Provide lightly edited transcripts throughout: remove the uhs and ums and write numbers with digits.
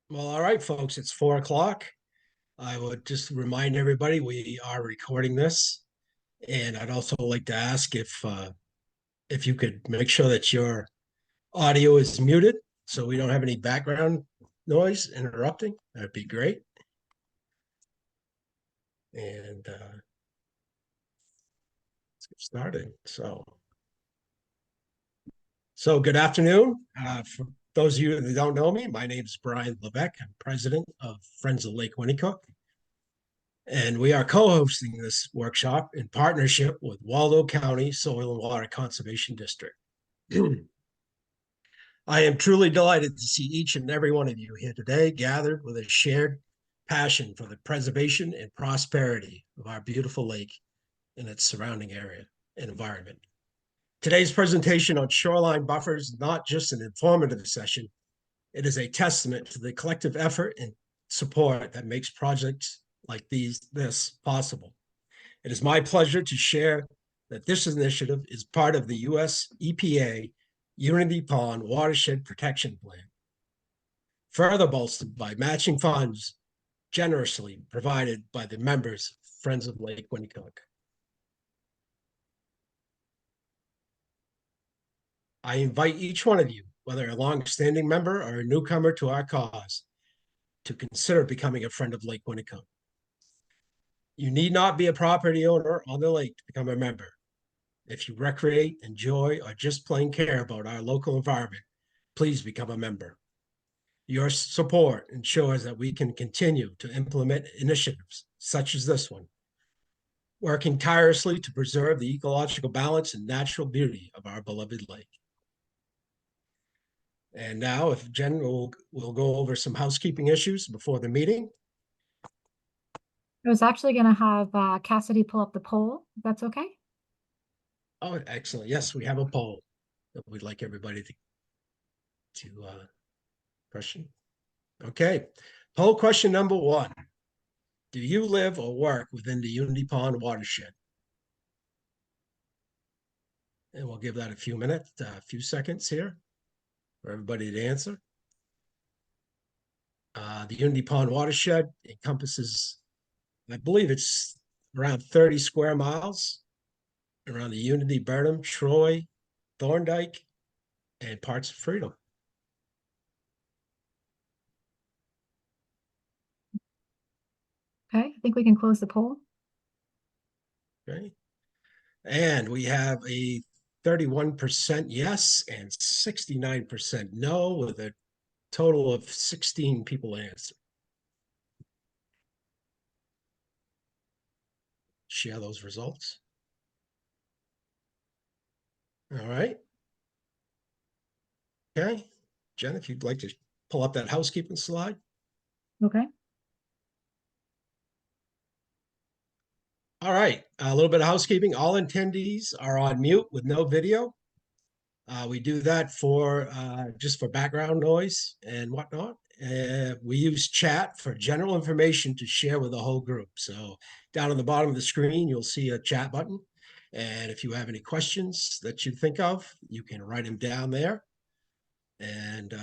Well, all right, folks, it's 4 o'clock. I would just remind everybody we are recording this, and I'd also like to ask if you could make sure that your audio is muted so we don't have any background noise interrupting. That'd be great. And let's get started. So good afternoon. For those of you that don't know me, my name is Brian Levesque. I'm president of Friends of Lake Winnecook. And we are co-hosting this workshop in partnership with Waldo County Soil and Water Conservation District. I am truly delighted to see each and every one of you here today gathered with a shared passion for the preservation and prosperity of our beautiful lake and its surrounding area and environment. Today's presentation on shoreline buffers is not just an informative session, it is a testament to the collective effort and support that makes projects like this possible. It is my pleasure to share that this initiative is part of the U.S. EPA Unity Pond Watershed Protection Plan, further bolstered by matching funds generously provided by the members of Friends of Lake Winnecook. I invite each one of you, whether a long-standing member or a newcomer to our cause, to consider becoming a friend of Lake Winnecook. You need not be a property owner on the lake to become a member. If you recreate, enjoy, or just plain care about our local environment, please become a member. Your support ensures that we can continue to implement initiatives such as this one, working tirelessly to preserve the ecological balance and natural beauty of our beloved lake. And now, if Jen will go over some housekeeping issues before the meeting. I was actually going to have Cassidy pull up the poll, if that's okay. Oh, excellent. Yes, we have a poll that we'd like everybody to question. Okay, poll question number 1. Do you live or work within the Unity Pond watershed? And we'll give that a few minutes, a few seconds here for everybody to answer. The Unity Pond watershed encompasses, I believe it's around 30 square miles around the Unity, Burnham, Troy, Thorndike, and parts of Freedom. Okay, I think we can close the poll. Okay. And we have a 31% yes and 69% no, with a total of 16 people answer. Share those results. All right. Okay. Jen, if you'd like to pull up that housekeeping slide. Okay. All right. A little bit of housekeeping. All attendees are on mute with no video. We do that for just for background noise and whatnot. We use chat for general information to share with the whole group. So down on the bottom of the screen, you'll see a chat button. And if you have any questions that you think of, you can write them down there. And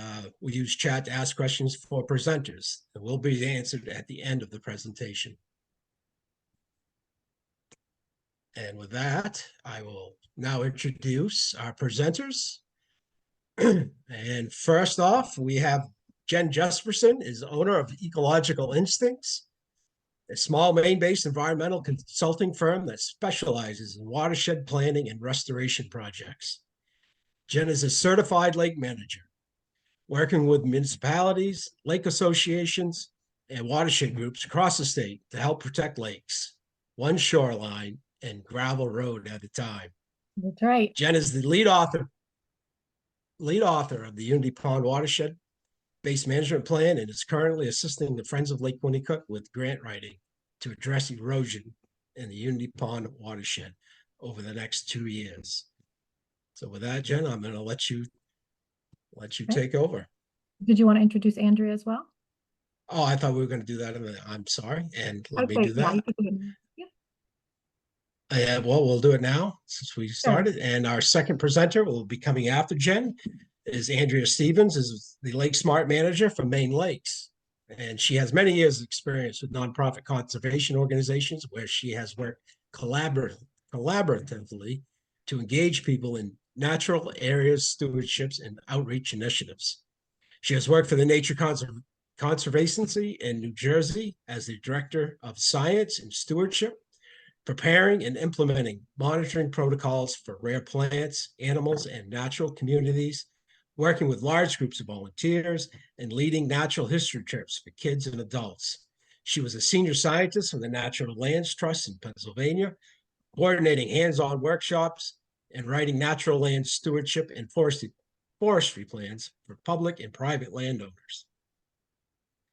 we use chat to ask questions for presenters that will be answered at the end of the presentation. And with that, I will now introduce our presenters. And first off, we have Jen Jespersen, is owner of Ecological Instincts, a small Maine-based environmental consulting firm that specializes in watershed planning and restoration projects. Jen is a certified lake manager, working with municipalities, lake associations, and watershed groups across the state to help protect lakes, one shoreline and gravel road at a time. That's right. Jen is the lead author of the Unity Pond Watershed Base Management Plan and is currently assisting the Friends of Lake Winnecook with grant writing to address erosion in the Unity Pond watershed over the next 2 years. So with that, Jen, I'm going to let you take over. Did you want to introduce Andrea as well? Oh, I thought we were going to do that. I'm sorry. And let me do that. Yeah, well, we'll do it now since we started. Sure. And our second presenter will be coming after Jen is Andrea Stevens, is the LakeSmart Manager for Maine Lakes. And she has many years of experience with nonprofit conservation organizations where she has worked collaboratively to engage people in natural areas stewardships and outreach initiatives. She has worked for the Conservancy in New Jersey as the Director of Science and Stewardship, preparing and implementing monitoring protocols for rare plants, animals, and natural communities, working with large groups of volunteers, and leading natural history trips for kids and adults. She was a senior scientist for the Natural Lands Trust in Pennsylvania, coordinating hands-on workshops and writing natural land stewardship and forestry plans for public and private landowners.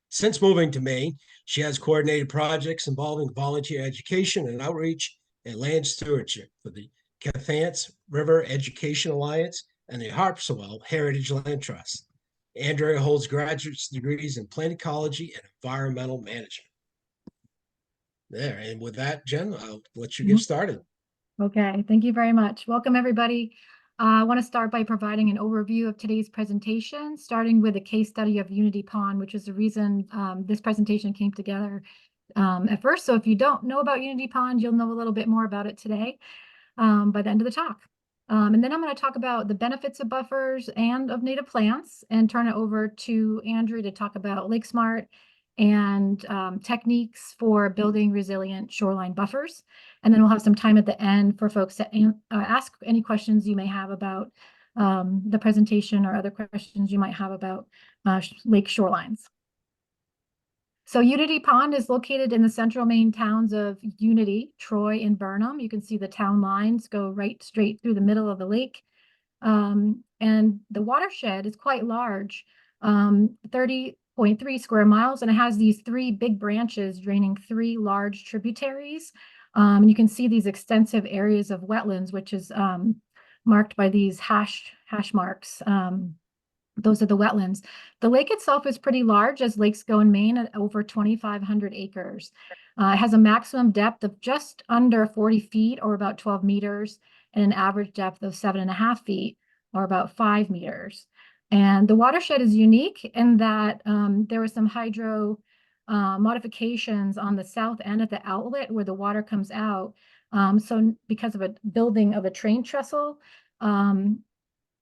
Since moving to Maine, she has coordinated projects involving volunteer education and outreach and land stewardship for the Cathants River Education Alliance and the Harpswell Heritage Land Trust. Andrea holds graduate degrees in plant ecology and environmental management. There, and with that, Jen, I'll let you get started. Okay, thank you very much. Welcome, everybody. I want to start by providing an overview of today's presentation, starting with a case study of Unity Pond, which is the reason this presentation came together at first. So if you don't know about Unity Pond, you'll know a little bit more about it today by the end of the talk. And then I'm going to talk about the benefits of buffers and of native plants and turn it over to Andrea to talk about LakeSmart and techniques for building resilient shoreline buffers. And then we'll have some time at the end for folks to ask any questions you may have about the presentation or other questions you might have about lake shorelines. So Unity Pond is located in the central Maine towns of Unity, Troy, and Burnham. You can see the town lines go right straight through the middle of the lake. And the watershed is quite large, 30.3 square miles, and it has these three big branches draining three large tributaries. And you can see these extensive areas of wetlands, which is marked by these hash marks. Those are the wetlands. The lake itself is pretty large, as lakes go in Maine, at over 2,500 acres. It has a maximum depth of just under 40 feet, or about 12 meters, and an average depth of 7.5 feet, or about 5 meters. And the watershed is unique in that there were some hydro modifications on the south end at the outlet where the water comes out. So because of a building of a train trestle,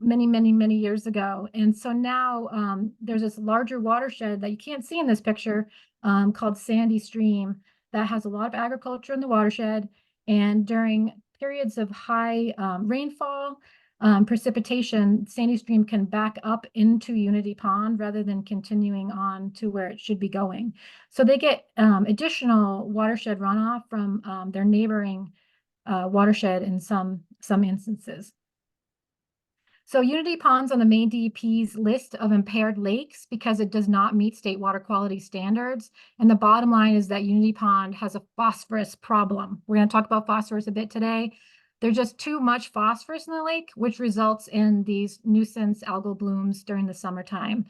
many years ago. And so now there's this larger watershed that you can't see in this picture called Sandy Stream that has a lot of agriculture in the watershed. And during periods of high rainfall, precipitation, Sandy Stream can back up into Unity Pond rather than continuing on to where it should be going. So they get additional watershed runoff from their neighboring watershed in some instances. So Unity Pond's on the Maine DEP's list of impaired lakes because it does not meet state water quality standards. And the bottom line is that Unity Pond has a phosphorus problem. We're going to talk about phosphorus a bit today. There's just too much phosphorus in the lake, which results in these nuisance algal blooms during the summertime.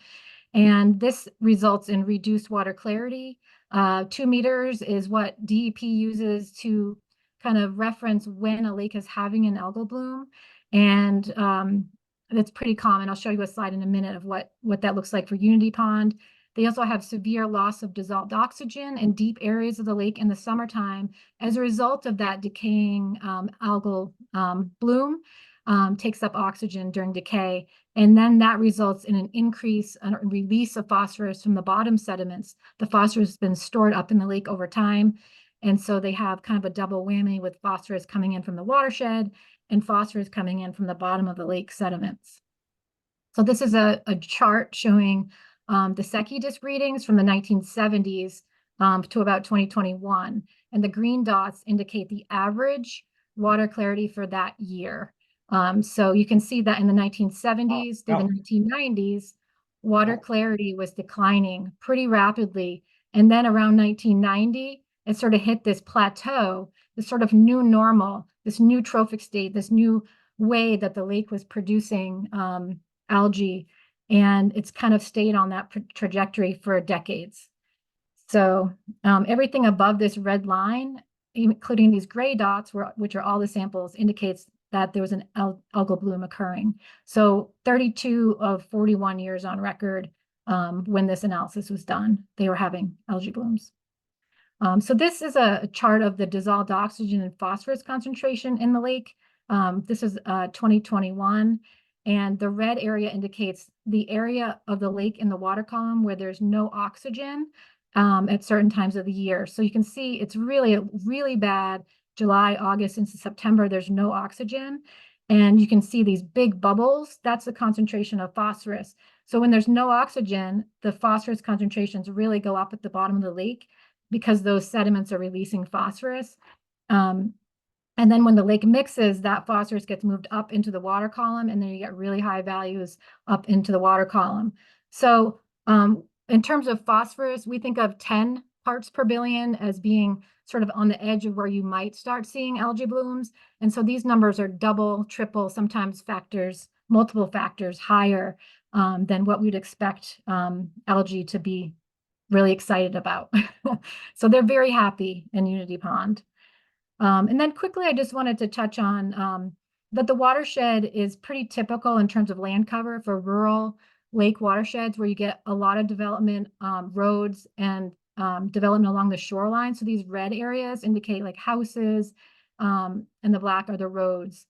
And this results in reduced water clarity. 2 meters is what DEP uses to kind of reference when a lake is having an algal bloom. And that's pretty common. I'll show you a slide in a minute of what that looks like for Unity Pond. They also have severe loss of dissolved oxygen in deep areas of the lake in the summertime as a result of that decaying algal bloom takes up oxygen during decay. And then that results in an increase and release of phosphorus from the bottom sediments. The phosphorus has been stored up in the lake over time. And so they have kind of a double whammy with phosphorus coming in from the watershed and phosphorus coming in from the bottom of the lake sediments. So this is a chart showing the Secchi disk readings from the 1970s to about 2021. And the green dots indicate the average water clarity for that year. So you can see that in the 1970s through the 1990s, water clarity was declining pretty rapidly. And then around 1990, it sort of hit this plateau, this sort of new normal, this new trophic state, this new way that the lake was producing algae, and it's kind of stayed on that trajectory for decades. So everything above this red line, including these gray dots, which are all the samples, indicates that there was an algal bloom occurring. So 32 of 41 years on record when this analysis was done. They were having algae blooms. So this is a chart of the dissolved oxygen and phosphorus concentration in the lake. This is 2021, and the red area indicates the area of the lake in the water column where there's no oxygen at certain times of the year. So you can see it's really bad. July, August into September, there's no oxygen. And you can see these big bubbles. That's the concentration of phosphorus. So when there's no oxygen, the phosphorus concentrations really go up at the bottom of the lake because those sediments are releasing phosphorus. And then when the lake mixes, that phosphorus gets moved up into the water column, and then you get really high values up into the water column. So in terms of phosphorus, we think of 10 parts per billion as being sort of on the edge of where you might start seeing algae blooms. And so these numbers are double, triple, sometimes multiple factors higher than what we'd expect algae to be really excited about. So they're very happy in Unity Pond. And then quickly, I just wanted to touch on that the watershed is pretty typical in terms of land cover for rural lake watersheds, where you get a lot of development, roads, and development along the shoreline. So these red areas indicate like houses, and the black are the roads.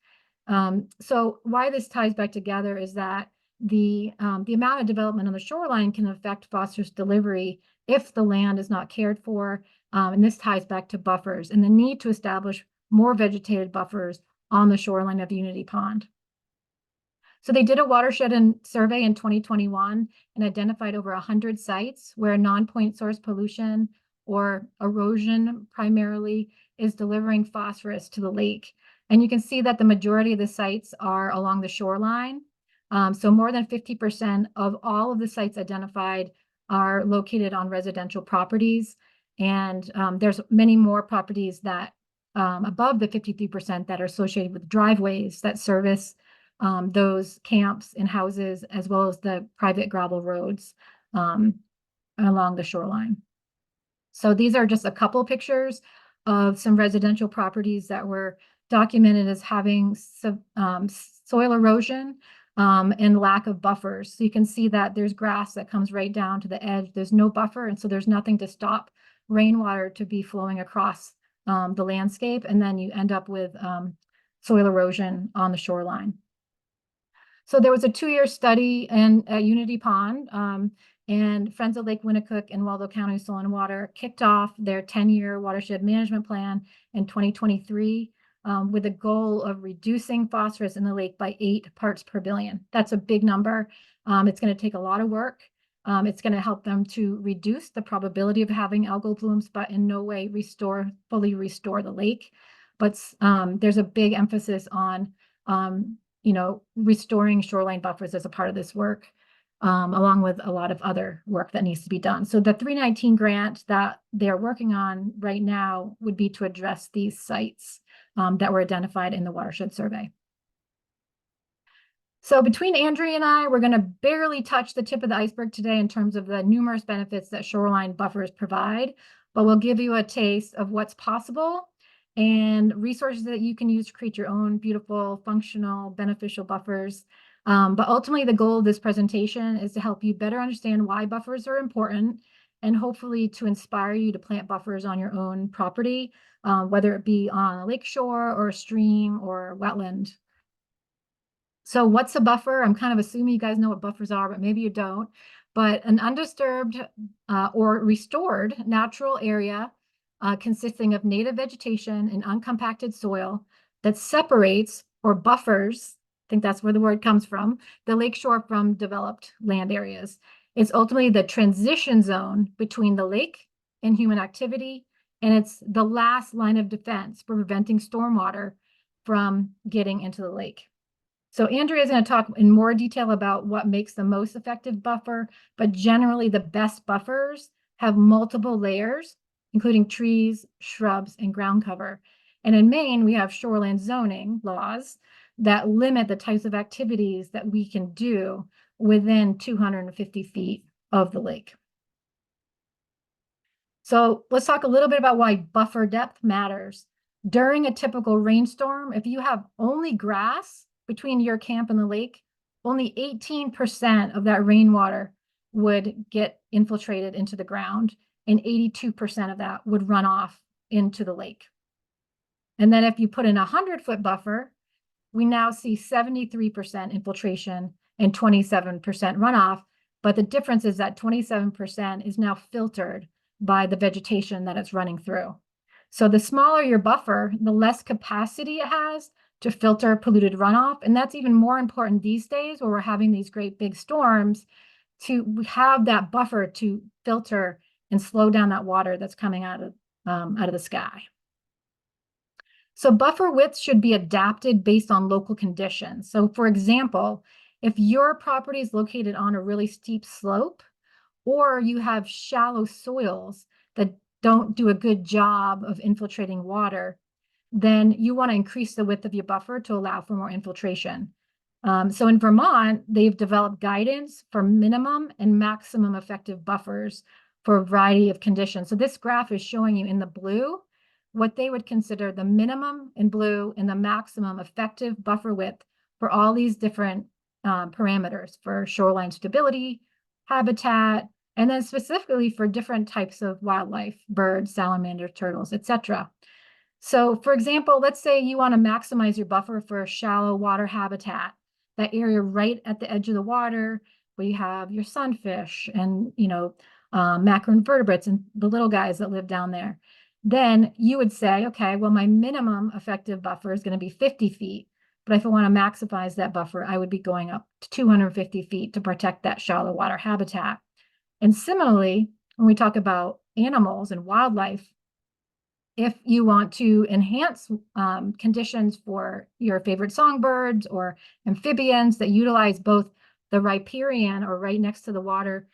So why this ties back together is that the amount of development on the shoreline can affect phosphorus delivery if the land is not cared for. And this ties back to buffers and the need to establish more vegetated buffers on the shoreline of Unity Pond. So they did a watershed survey in 2021 and identified over 100 sites where non-point source pollution or erosion primarily is delivering phosphorus to the lake. And you can see that the majority of the sites are along the shoreline. So more than 50% of all of the sites identified are located on residential properties. And there's many more properties that above the 53% that are associated with driveways that service those camps and houses, as well as the private gravel roads along the shoreline. So these are just a couple pictures of some residential properties that were documented as having soil erosion and lack of buffers. So you can see that there's grass that comes right down to the edge. There's no buffer, and so there's nothing to stop rainwater to be flowing across the landscape, and then you end up with soil erosion on the shoreline. So there was a 2-year study at Unity Pond, and Friends of Lake Winnecook and Waldo County Soil and Water kicked off their 10-year watershed management plan in 2023 with a goal of reducing phosphorus in the lake by 8 parts per billion. That's a big number. It's going to take a lot of work. It's going to help them to reduce the probability of having algal blooms, but in no way fully restore the lake. But there's a big emphasis on restoring shoreline buffers as a part of this work, along with a lot of other work that needs to be done. So the 319 grant that they're working on right now would be to address these sites that were identified in the watershed survey. So between Andrea and I, we're going to barely touch the tip of the iceberg today in terms of the numerous benefits that shoreline buffers provide, but we'll give you a taste of what's possible and resources that you can use to create your own beautiful, functional, beneficial buffers. But ultimately, the goal of this presentation is to help you better understand why buffers are important and hopefully to inspire you to plant buffers on your own property, whether it be on a lakeshore or a stream or a wetland. So what's a buffer? I'm kind of assuming you guys know what buffers are, but maybe you don't. But an undisturbed or restored natural area consisting of native vegetation and uncompacted soil that separates or buffers, I think that's where the word comes from, the lakeshore from developed land areas. It's ultimately the transition zone between the lake and human activity, and it's the last line of defense for preventing stormwater from getting into the lake. So Andrea is going to talk in more detail about what makes the most effective buffer, but generally the best buffers have multiple layers, including trees, shrubs, and ground cover. And in Maine, we have shoreland zoning laws that limit the types of activities that we can do within 250 feet of the lake. So let's talk a little bit about why buffer depth matters. During a typical rainstorm, if you have only grass between your camp and the lake, only 18% of that rainwater would get infiltrated into the ground, and 82% of that would run off into the lake. And then if you put in a 100-foot buffer, we now see 73% infiltration and 27% runoff. But the difference is that 27% is now filtered by the vegetation that it's running through. So the smaller your buffer, the less capacity it has to filter polluted runoff. And that's even more important these days where we're having these great big storms, to have that buffer to filter and slow down that water that's coming out of the sky. So buffer width should be adapted based on local conditions. So for example, if your property is located on a really steep slope, or you have shallow soils that don't do a good job of infiltrating water, then you want to increase the width of your buffer to allow for more infiltration. So in Vermont, they've developed guidance for minimum and maximum effective buffers for a variety of conditions. So this graph is showing you in the blue what they would consider the minimum in blue and the maximum effective buffer width for all these different parameters for shoreline stability, habitat, and then specifically for different types of wildlife, birds, salamanders, turtles, etc. So for example, let's say you want to maximize your buffer for shallow water habitat, that area right at the edge of the water where you have your sunfish and, macroinvertebrates and the little guys that live down there. Then you would say, okay, well, my minimum effective buffer is going to be 50 feet. But if I want to maximize that buffer, I would be going up to 250 feet to protect that shallow water habitat. And similarly, when we talk about animals and wildlife, if you want to enhance conditions for your favorite songbirds or amphibians that utilize both the riparian or right next to the water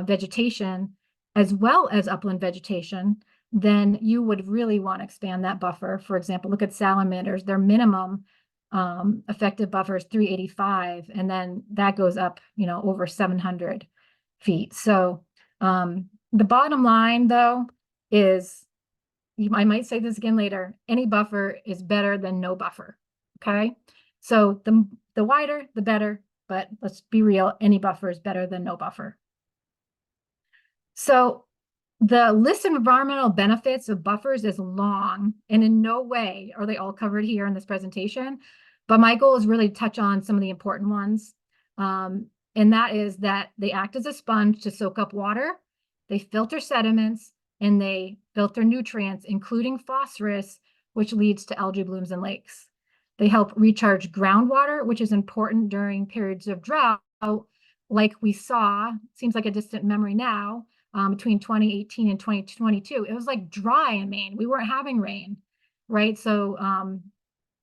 vegetation, as well as upland vegetation, then you would really want to expand that buffer. For example, look at salamanders. Their minimum effective buffer is 385, and then that goes up, over 700 feet. So the bottom line, though, is, I might say this again later, any buffer is better than no buffer, okay? So the wider, the better, but let's be real, any buffer is better than no buffer. So the list of environmental benefits of buffers is long, and in no way are they all covered here in this presentation, but my goal is really to touch on some of the important ones. And that is that they act as a sponge to soak up water, they filter sediments, and they filter nutrients, including phosphorus, which leads to algae blooms in lakes. They help recharge groundwater, which is important during periods of drought, like we saw, seems like a distant memory now, between 2018 and 2022. It was like dry in Maine. We weren't having rain, right? So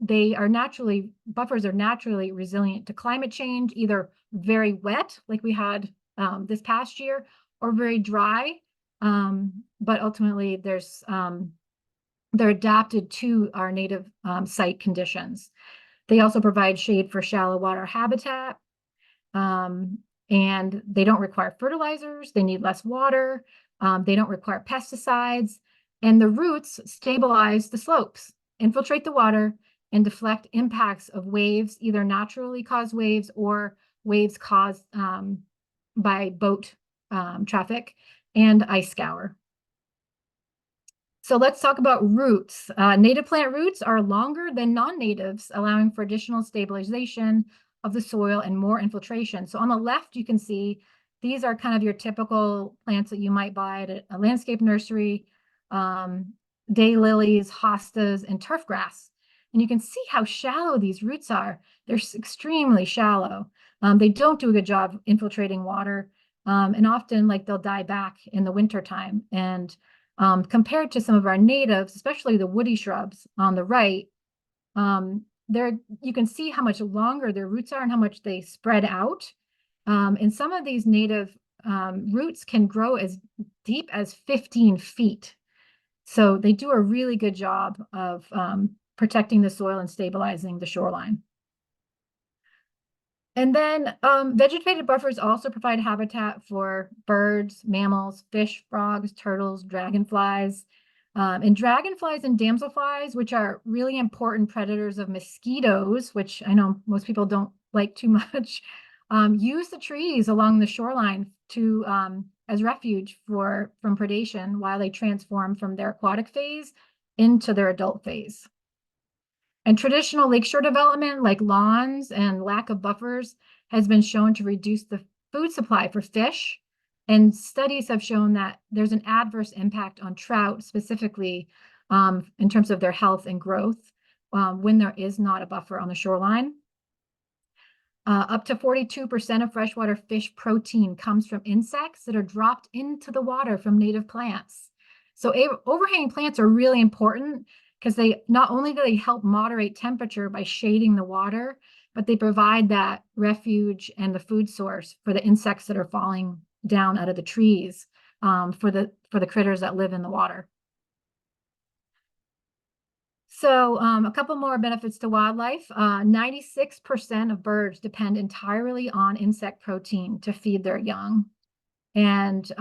buffers are naturally resilient to climate change, either very wet, like we had this past year, or very dry. But ultimately, they're adapted to our native site conditions. They also provide shade for shallow water habitat, and they don't require fertilizers. They need less water. They don't require pesticides, and the roots stabilize the slopes, infiltrate the water, and deflect impacts of waves, either naturally caused waves or waves caused by boat traffic and ice scour. So let's talk about roots. Native plant roots are longer than non-natives, allowing for additional stabilization of the soil and more infiltration. So on the left, you can see these are kind of your typical plants that you might buy at a landscape nursery, daylilies, hostas, and turf grass. And you can see how shallow these roots are. They're extremely shallow. They don't do a good job infiltrating water. And often they'll die back in the wintertime. And compared to some of our natives, especially the woody shrubs on the right, you can see how much longer their roots are and how much they spread out. And some of these native roots can grow as deep as 15 feet. So they do a really good job of protecting the soil and stabilizing the shoreline. And then vegetated buffers also provide habitat for birds, mammals, fish, frogs, turtles, dragonflies. And dragonflies and damselflies, which are really important predators of mosquitoes, which I know most people don't like too much, use the trees along the shoreline to as refuge from predation while they transform from their aquatic phase into their adult phase. And traditional lakeshore development, like lawns and lack of buffers, has been shown to reduce the food supply for fish. And studies have shown that there's an adverse impact on trout, specifically in terms of their health and growth, when there is not a buffer on the shoreline. Up to 42% of freshwater fish protein comes from insects that are dropped into the water from native plants. So overhanging plants are really important because they not only do they help moderate temperature by shading the water, but they provide that refuge and the food source for the insects that are falling down out of the trees, for the critters that live in the water. So a couple more benefits to wildlife. 96% of birds depend entirely on insect protein to feed their young. And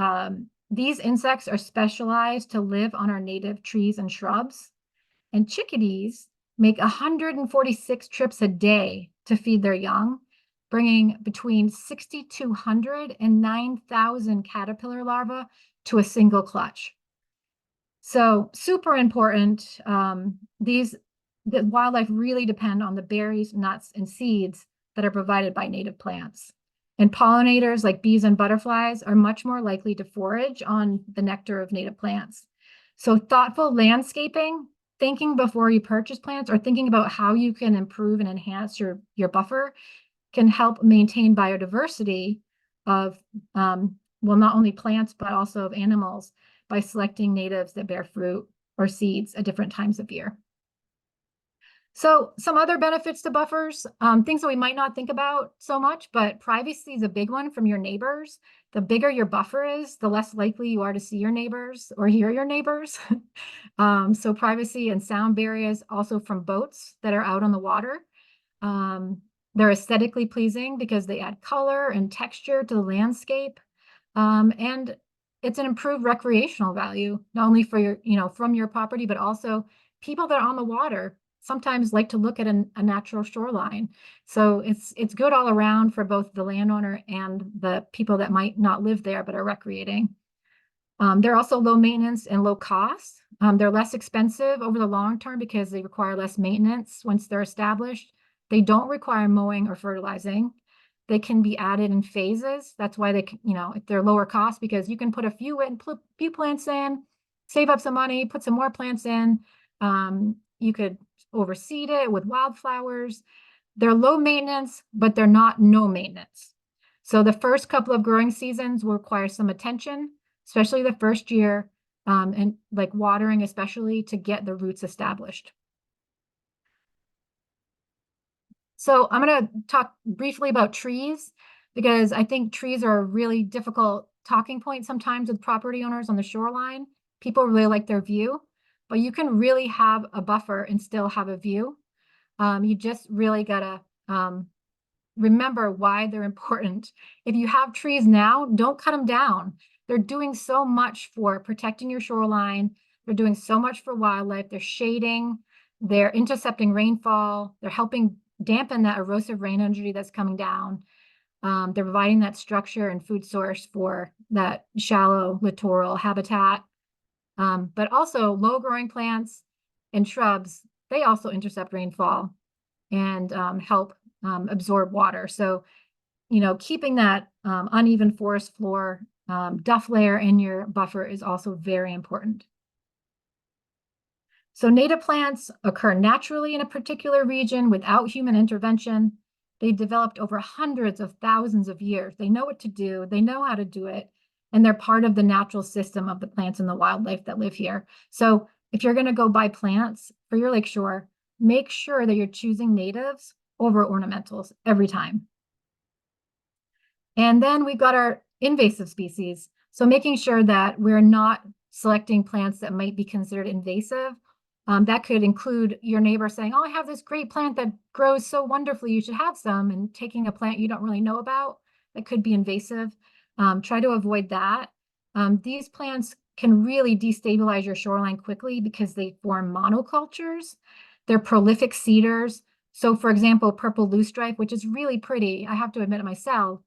these insects are specialized to live on our native trees and shrubs. And chickadees make 146 trips a day to feed their young, bringing between 6,200 and 9,000 caterpillar larvae to a single clutch. So super important. The wildlife really depend on the berries, nuts, and seeds that are provided by native plants. And pollinators like bees and butterflies are much more likely to forage on the nectar of native plants. So thoughtful landscaping, thinking before you purchase plants or thinking about how you can improve and enhance your buffer can help maintain biodiversity of, well, not only plants, but also of animals by selecting natives that bear fruit or seeds at different times of year. So some other benefits to buffers, things that we might not think about so much, but privacy is a big one from your neighbors. The bigger your buffer is, the less likely you are to see your neighbors or hear your neighbors. So privacy and sound barriers also from boats that are out on the water. They're aesthetically pleasing because they add color and texture to the landscape. And it's an improved recreational value, not only for your, from your property, but also people that are on the water sometimes like to look at a natural shoreline. So it's good all around for both the landowner and the people that might not live there but are recreating. They're also low maintenance and low cost. They're less expensive over the long term because they require less maintenance once they're established. They don't require mowing or fertilizing. They can be added in phases. That's why they, they're lower cost because you can put a few plants in, save up some money, put some more plants in. You could overseed it with wildflowers. They're low maintenance, but they're not no maintenance. So the first couple of growing seasons will require some attention, especially the first year, and like watering, especially to get the roots established. So I'm going to talk briefly about trees because I think trees are a really difficult talking point sometimes with property owners on the shoreline. People really like their view, but you can really have a buffer and still have a view. You just really got to remember why they're important. If you have trees now, don't cut them down. They're doing so much for protecting your shoreline. They're doing so much for wildlife. They're shading, they're intercepting rainfall, they're helping dampen that erosive rain energy that's coming down. They're providing that structure and food source for that shallow littoral habitat. But also low growing plants and shrubs, they also intercept rainfall and help absorb water. So, keeping that uneven forest floor duff layer in your buffer is also very important. So native plants occur naturally in a particular region without human intervention. They developed over hundreds of thousands of years. They know what to do. They know how to do it. And they're part of the natural system of the plants and the wildlife that live here. So if you're going to go buy plants for your lakeshore, make sure that you're choosing natives over ornamentals every time. And then we've got our invasive species. So making sure that we're not selecting plants that might be considered invasive. That could include your neighbor saying, oh, I have this great plant that grows so wonderfully, you should have some, and taking a plant you don't really know about that could be invasive. Try to avoid that. These plants can really destabilize your shoreline quickly because they form monocultures. They're prolific seeders. So for example, purple loosestrife, which is really pretty, I have to admit it myself,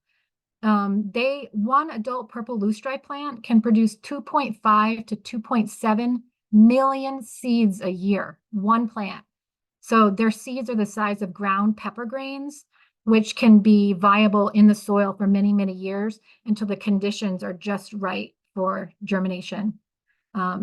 one adult purple loosestrife plant can produce 2.5 to 2.7 million seeds a year, one plant. So their seeds are the size of ground pepper grains, which can be viable in the soil for many, many years until the conditions are just right for germination.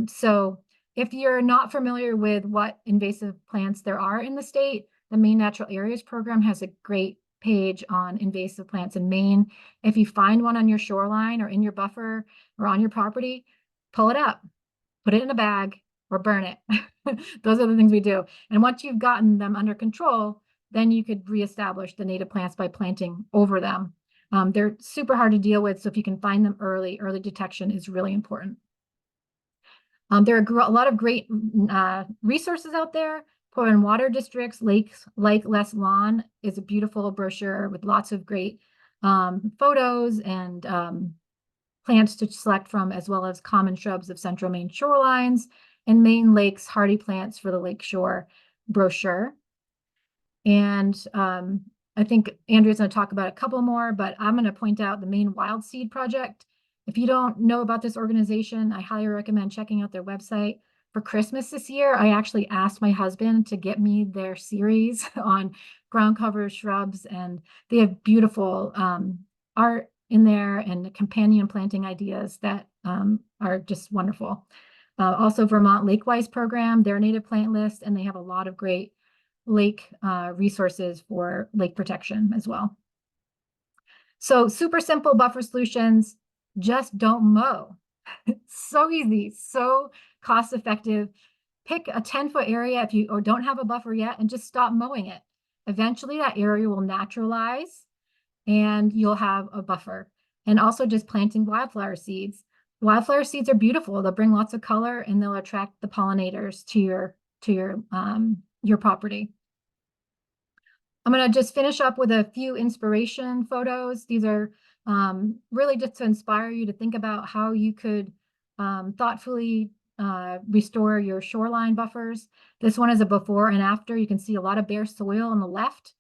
So if you're not familiar with what invasive plants there are in the state, the Maine Natural Areas Program has a great page on invasive plants in Maine. If you find one on your shoreline or in your buffer or on your property, pull it up, put it in a bag, or burn it. Those are the things we do. And once you've gotten them under control, then you could reestablish the native plants by planting over them. They're super hard to deal with, so if you can find them early detection is really important. There are a lot of great resources out there. Portland Water District's Lake Less Lawn is a beautiful brochure with lots of great photos and plants to select from, as well as common shrubs of central Maine shorelines, and Maine Lakes hardy plants for the Lakeshore brochure. And I think Andrea's going to talk about a couple more, but I'm going to point out the Maine Wild Seed Project. If you don't know about this organization, I highly recommend checking out their website. For Christmas this year, I actually asked my husband to get me their series on ground cover shrubs, and they have beautiful art in there and companion planting ideas that are just wonderful. Also, Vermont Lakewise program, their native plant list, and they have a lot of great lake resources for lake protection as well. So super simple buffer solutions, just don't mow. So easy, so cost effective. Pick a 10-foot area if you don't have a buffer yet and just stop mowing it. Eventually that area will naturalize and you'll have a buffer. And also just planting wildflower seeds. Wildflower seeds are beautiful. They'll bring lots of color and they'll attract the pollinators to your property. I'm going to just finish up with a few inspiration photos. These are really just to inspire you to think about how you could thoughtfully restore your shoreline buffers. This one is a before and after. You can see a lot of bare soil on the left.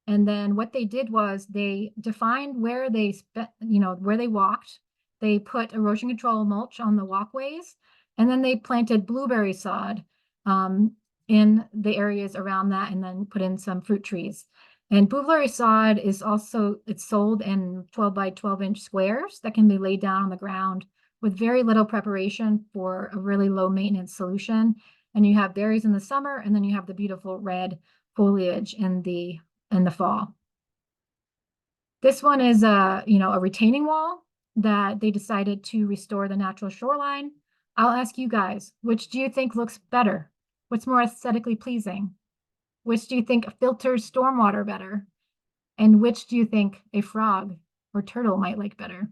And then what they did was they defined where they where they walked. They put erosion control mulch on the walkways, and then they planted blueberry sod in the areas around that, and then put in some fruit trees. And blueberry sod is also, it's sold in 12 by 12 inch squares that can be laid down on the ground with very little preparation for a really low maintenance solution. And you have berries in the summer, and then you have the beautiful red foliage in the fall. This one is a retaining wall that they decided to restore the natural shoreline. I'll ask you guys, which do you think looks better? What's more aesthetically pleasing? Which do you think filters stormwater better? And which do you think a frog or turtle might like better?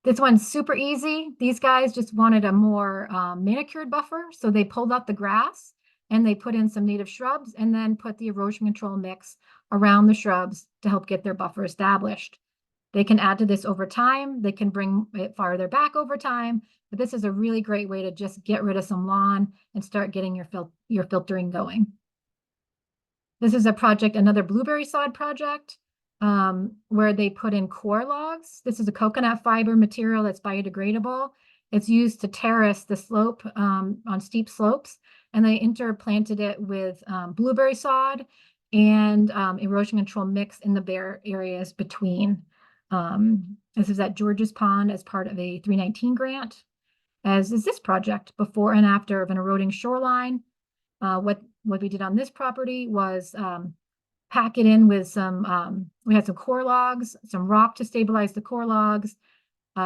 This one's super easy. These guys just wanted a more manicured buffer. So they pulled out the grass and they put in some native shrubs and then put the erosion control mix around the shrubs to help get their buffer established. They can add to this over time. They can bring it farther back over time, but this is a really great way to just get rid of some lawn and start getting your filtering going. This is a project, another blueberry sod project, where they put in core logs. This is a coconut fiber material that's biodegradable. It's used to terrace the slope on steep slopes, and they interplanted it with blueberry sod and erosion control mix in the bare areas between. This is at George's Pond as part of a 319 grant, as is this project, before and after of an eroding shoreline. What we did on this property was pack it in with some, we had some core logs, some rock to stabilize the core logs,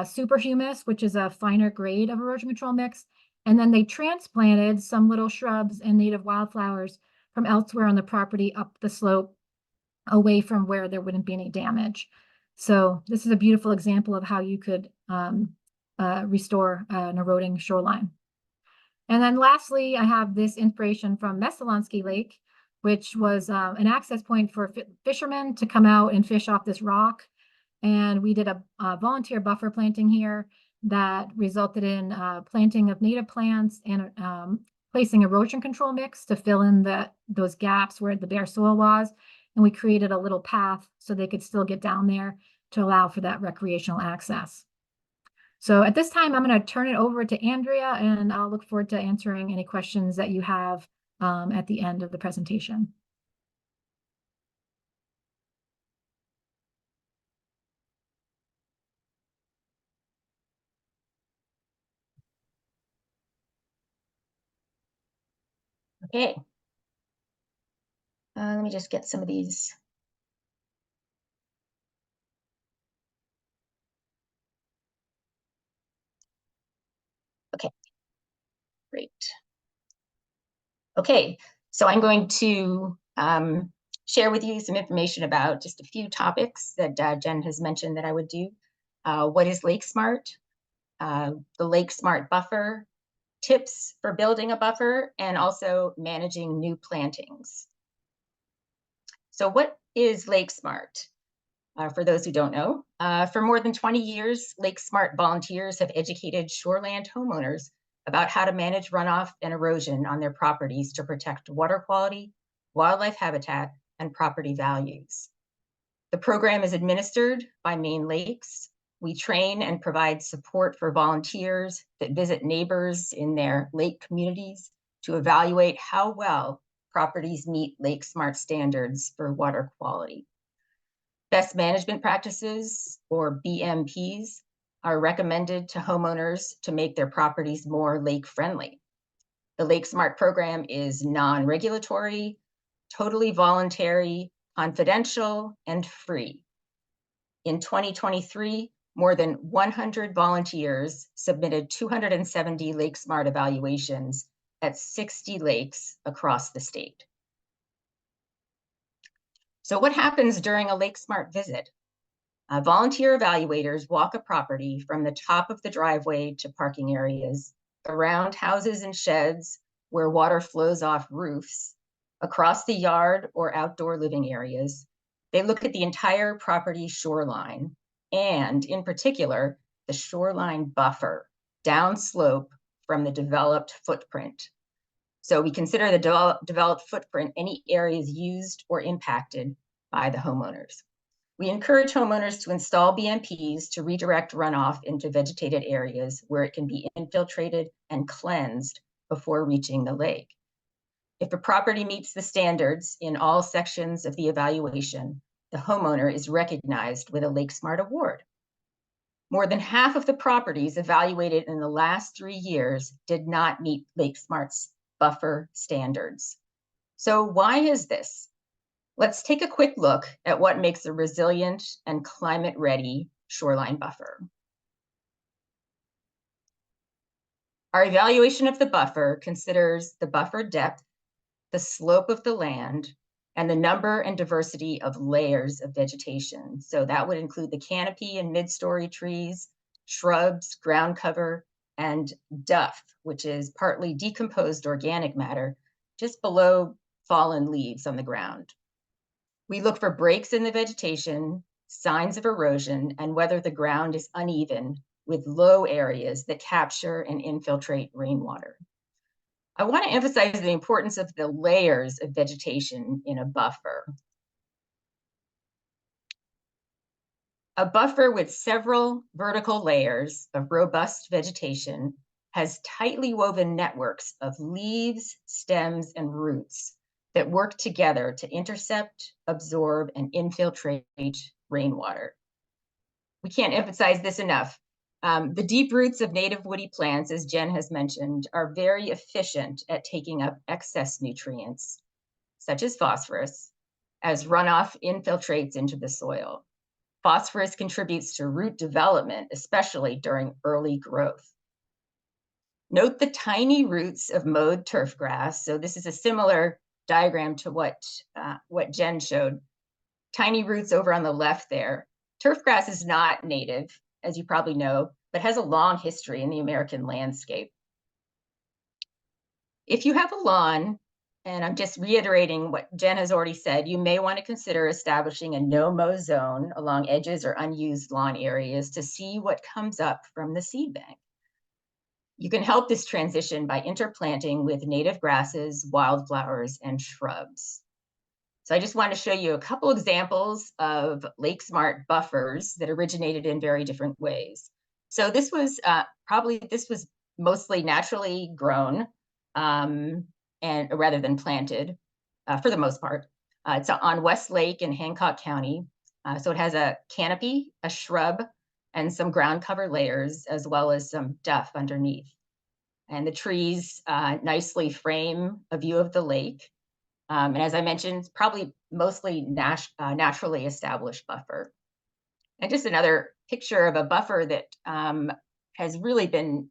super humus, which is a finer grade of erosion control mix. And then they transplanted some little shrubs and native wildflowers from elsewhere on the property up the slope away from where there wouldn't be any damage. So this is a beautiful example of how you could restore an eroding shoreline. And then lastly, I have this inspiration from Messalonsky Lake, which was an access point for fishermen to come out and fish off this rock. And we did a volunteer buffer planting here that resulted in planting of native plants and placing erosion control mix to fill in those gaps where the bare soil was. And we created a little path so they could still get down there to allow for that recreational access. So at this time, I'm going to turn it over to Andrea, and I'll look forward to answering any questions that you have at the end of the presentation. Okay. Let me just get some of these. Okay, great. Okay, so I'm going to share with you some information about just a few topics that Jen has mentioned that I would do. What is LakeSmart? The LakeSmart Buffer, tips for building a buffer, and also managing new plantings. So what is LakeSmart? For those who don't know, for more than 20 years, LakeSmart volunteers have educated shoreland homeowners about how to manage runoff and erosion on their properties to protect water quality, wildlife habitat, and property values. The program is administered by Maine Lakes. We train and provide support for volunteers that visit neighbors in their lake communities to evaluate how well properties meet LakeSmart standards for water quality. Best management practices, or BMPs, are recommended to homeowners to make their properties more lake-friendly. The LakeSmart program is non-regulatory, totally voluntary, confidential, and free. In 2023, more than 100 volunteers submitted 270 LakeSmart evaluations at 60 lakes across the state. So what happens during a LakeSmart visit? Volunteer evaluators walk a property from the top of the driveway to parking areas, around houses and sheds where water flows off roofs, across the yard or outdoor living areas. They look at the entire property shoreline, and in particular, the shoreline buffer, downslope from the developed footprint. So we consider the developed footprint any areas used or impacted by the homeowners. We encourage homeowners to install BMPs to redirect runoff into vegetated areas where it can be infiltrated and cleansed before reaching the lake. If a property meets the standards in all sections of the evaluation, the homeowner is recognized with a LakeSmart award. More than half of the properties evaluated in the last 3 years did not meet LakeSmart's buffer standards. So why is this? Let's take a quick look at what makes a resilient and climate-ready shoreline buffer. Our evaluation of the buffer considers the buffer depth, the slope of the land, and the number and diversity of layers of vegetation. So that would include the canopy and mid-story trees, shrubs, ground cover, and duff, which is partly decomposed organic matter just below fallen leaves on the ground. We look for breaks in the vegetation, signs of erosion, and whether the ground is uneven with low areas that capture and infiltrate rainwater. I want to emphasize the importance of the layers of vegetation in a buffer. A buffer with several vertical layers of robust vegetation has tightly woven networks of leaves, stems, and roots that work together to intercept, absorb, and infiltrate rainwater. We can't emphasize this enough. The deep roots of native woody plants, as Jen has mentioned, are very efficient at taking up excess nutrients, such as phosphorus, as runoff infiltrates into the soil. Phosphorus contributes to root development, especially during early growth. Note the tiny roots of mowed turf grass. So this is a similar diagram to what Jen showed. Tiny roots over on the left there. Turf grass is not native, as you probably know, but has a long history in the American landscape. If you have a lawn, and I'm just reiterating what Jen has already said, you may want to consider establishing a no-mow zone along edges or unused lawn areas to see what comes up from the seed bank. You can help this transition by interplanting with native grasses, wildflowers, and shrubs. So I just want to show you a couple examples of LakeSmart buffers that originated in very different ways. So this was mostly naturally grown, and rather than planted, for the most part. It's on West Lake in Hancock County. So it has a canopy, a shrub, and some ground cover layers, as well as some duff underneath. And the trees nicely frame a view of the lake. And as I mentioned, probably mostly naturally established buffer. And just another picture of a buffer that has really been